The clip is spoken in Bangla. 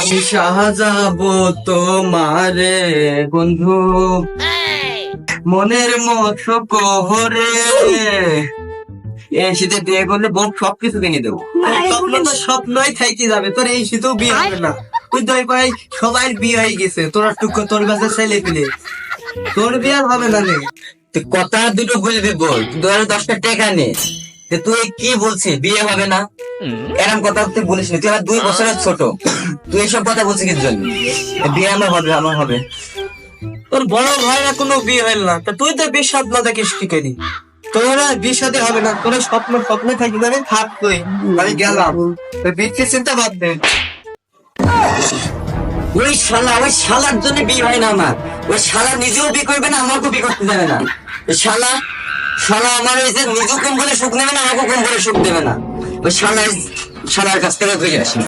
আমি সাজাবো তোমারে বন্ধু মনের মতো কোহরে। এই শীতে বিয়ে করলে বউ সবকিছু ভেঙে দেবো। স্বপ্ন তো স্বপ্নই থাকি যাবে, তোর এই শীতেও বিয়ে হবে না। তুই দই পাই সবাই বিয়ে হয়ে গেছে, তোরা টুকু তোর কাছে ছেলে পেলে, তোর বিয়ে আর হবে না রে। তুই কথা দুটো বুঝবি বল, 10টা টাকা নে। তুই কি বলছিস বিয়ে হবে না? এরকম কথা তুই বলিস না, তুই আমার 2 বছরের ছোট, তুই এসব কথা বলছিস কি জন্য? বিয়ে আমার হবে, আমার হবে। তোর বড় ভাইরা কোনো বিয়ে হইল না, তা তুই তো বিয়ে সাথ না দেখিস কি করি? তোরা বিয়ে সাথে হবে না, তোরা স্বপ্নে থাকি যাবে। থাক তুই, আমি গেলাম। বিয়ের চিন্তা বাদ দে। ওই শালার জন্য বিয়ে হয় না আমার। ওই শালা নিজেও বিয়ে করবে না, আমাকেও বিয়ে করতে দেবে না। ওই শালা আমার ওই যে নিজেও কম বলে সুখ নেবে না, আমাকেও কম বলে সুখ দেবে না। ওই শালার কাছ থেকে ঘুরে আসি।